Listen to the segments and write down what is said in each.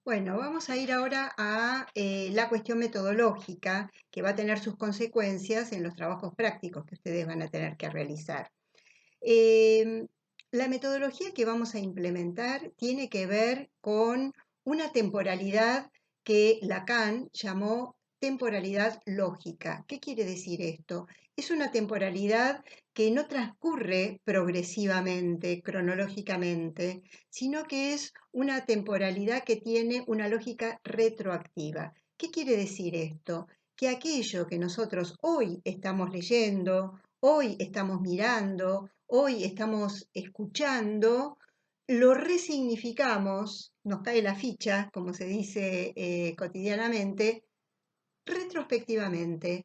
Bueno, vamos a ir ahora a la cuestión metodológica que va a tener sus consecuencias en los trabajos prácticos que ustedes van a tener que realizar. Em, la metodología que vamos a implementar tiene que ver con una temporalidad que Lacan llamó temporalidad lógica. ¿Qué quiere decir esto? Es una temporalidad que no transcurre progresivamente, cronológicamente, sino que es una temporalidad que tiene una lógica retroactiva. ¿Qué quiere decir esto? Que aquello que nosotros hoy estamos leyendo, hoy estamos mirando, hoy estamos escuchando, lo resignificamos, nos cae la ficha, como se dice cotidianamente, retrospectivamente.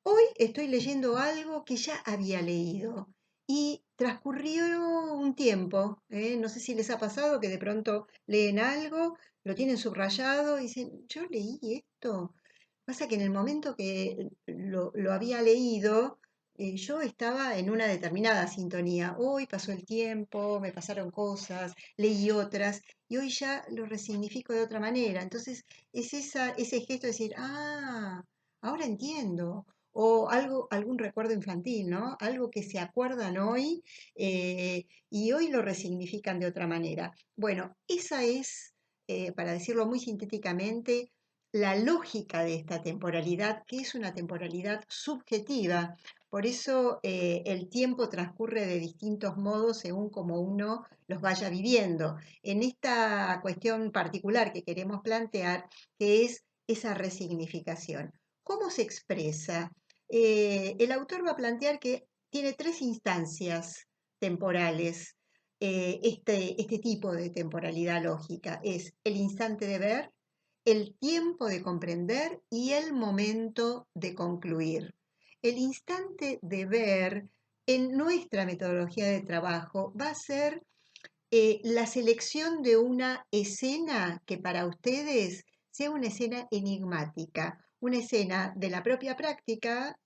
Hoy estoy leyendo algo que ya había leído y transcurrió un tiempo. No sé si les ha pasado que de pronto leen algo, lo tienen subrayado y dicen, yo leí esto. Pasa que en el momento que lo había leído, yo estaba en una determinada sintonía. Hoy pasó el tiempo, me pasaron cosas, leí otras, y hoy ya lo resignifico de otra manera. Entonces, es ese gesto de decir, ahora entiendo. O algo, algún recuerdo infantil, ¿no? Algo que se acuerdan hoy y hoy lo resignifican de otra manera. Bueno, esa es, para decirlo muy sintéticamente, la lógica de esta temporalidad, que es una temporalidad subjetiva. Por eso el tiempo transcurre de distintos modos según como uno los vaya viviendo. En esta cuestión particular que queremos plantear, que es esa resignificación. ¿Cómo se expresa? El autor va a plantear que tiene tres instancias temporales. Este tipo de temporalidad lógica es el instante de ver, el tiempo de comprender y el momento de concluir. El instante de ver en nuestra metodología de trabajo va a ser la selección de una escena que para ustedes sea una escena enigmática, una escena de la propia práctica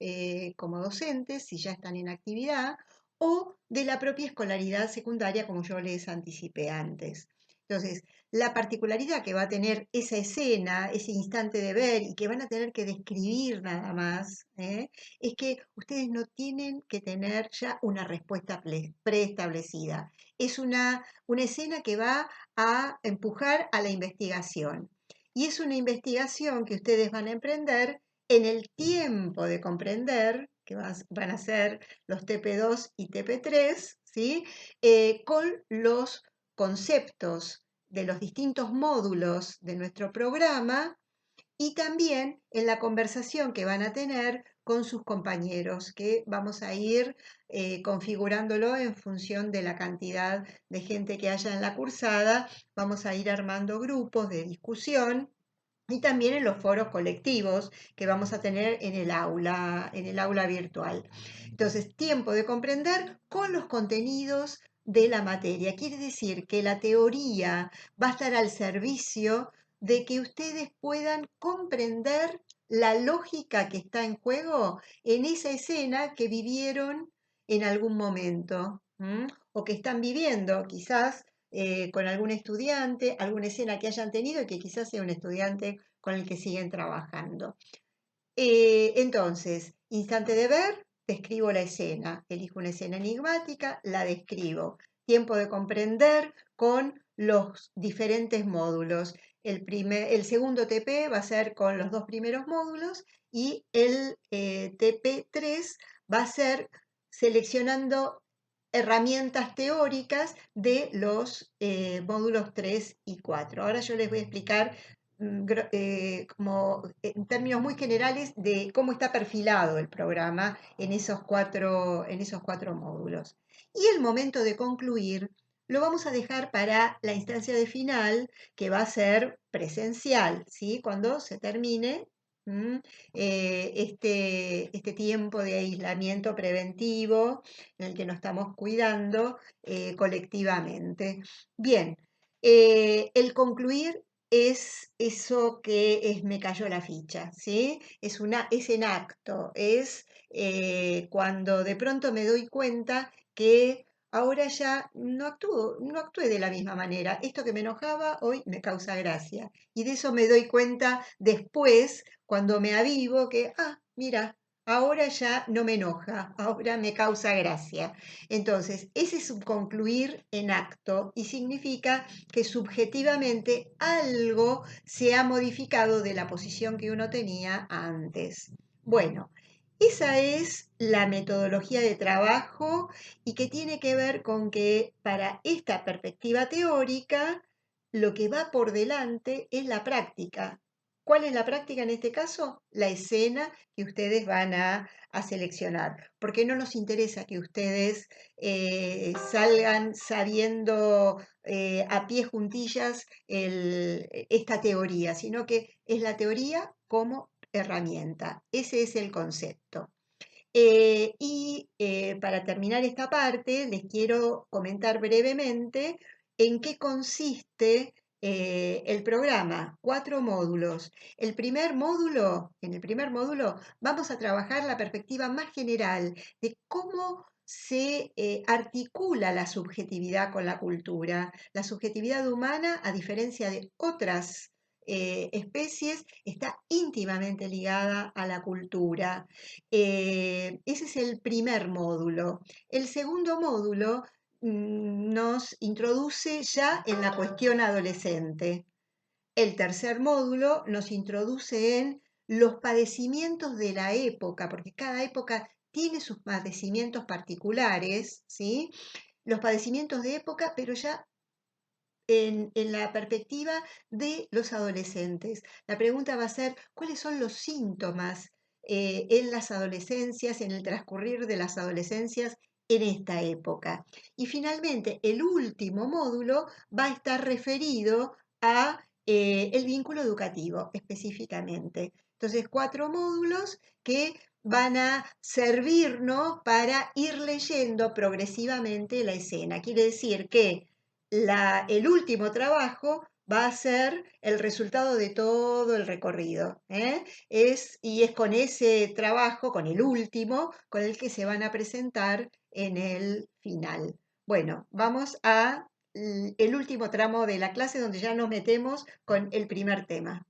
como docentes, si ya están en actividad, o de la propia escolaridad secundaria, como yo les anticipé antes. Entonces, la particularidad que va a tener esa escena, ese instante de ver y que van a tener que describir nada más, es que ustedes no tienen que tener ya una respuesta preestablecida. Es una escena que va a empujar a la investigación. Y es una investigación que ustedes van a emprender en el tiempo de comprender, que van a ser los TP2 y TP3, ¿sí? Con los conceptos de los distintos módulos de nuestro programa y también en la conversación que van a tener con sus compañeros, que vamos a ir configurándolo en función de la cantidad de gente que haya en la cursada, vamos a ir armando grupos de discusión y también en los foros colectivos que vamos a tener en el aula virtual. Entonces, tiempo de comprender con los contenidos de la materia. Quiere decir que la teoría va a estar al servicio de que ustedes puedan comprender la lógica que está en juego en esa escena que vivieron en algún momento, ¿m? O que están viviendo quizás con algún estudiante, alguna escena que hayan tenido y que quizás sea un estudiante con el que siguen trabajando. Entonces, instante de ver, describo la escena, elijo una escena enigmática, la describo. Tiempo de comprender con los diferentes módulos. El segundo TP va a ser con los dos primeros módulos y el TP3 va a ser seleccionando herramientas teóricas de los módulos 3 y 4. Ahora yo les voy a explicar como en términos muy generales de cómo está perfilado el programa en esos cuatro módulos. Y el momento de concluir lo vamos a dejar para la instancia de final, que va a ser presencial, ¿sí? Cuando se termine este tiempo de aislamiento preventivo en el que nos estamos cuidando colectivamente. Bien, el concluir es eso que es me cayó la ficha, ¿sí? Es en acto, es cuando de pronto me doy cuenta que ahora ya no actúe de la misma manera. Esto que me enojaba hoy me causa gracia. Y de eso me doy cuenta después, cuando me avivo, que, mira, ahora ya no me enoja, ahora me causa gracia. Entonces, ese es un concluir en acto y significa que subjetivamente algo se ha modificado de la posición que uno tenía antes. Bueno, esa es la metodología de trabajo y que tiene que ver con que para esta perspectiva teórica lo que va por delante es la práctica. ¿Cuál es la práctica en este caso? La escena que ustedes van a seleccionar, porque no nos interesa que ustedes salgan sabiendo a pie juntillas esta teoría, sino que es la teoría como herramienta. Ese es el concepto. Para terminar esta parte, les quiero comentar brevemente en qué consiste el programa. 4 módulos. En el primer módulo vamos a trabajar la perspectiva más general de cómo se articula la subjetividad con la cultura. La subjetividad humana, a diferencia de otras especies, está íntimamente ligada a la cultura. Ese es el primer módulo. El segundo módulo nos introduce ya en la cuestión adolescente. El tercer módulo nos introduce en los padecimientos de la época, porque cada época tiene sus padecimientos particulares, ¿sí? Los padecimientos de época, pero ya en la perspectiva de los adolescentes. La pregunta va a ser, ¿cuáles son los síntomas en las adolescencias, en el transcurrir de las adolescencias en esta época? Y finalmente, el último módulo va a estar referido a el vínculo educativo específicamente. Entonces, 4 módulos que van a servirnos para ir leyendo progresivamente la escena. Quiere decir que el último trabajo va a ser el resultado de todo el recorrido, ¿eh? Y es con ese trabajo, con el último, con el que se van a presentar en el final. Bueno, vamos a el último tramo de la clase donde ya nos metemos con el primer tema.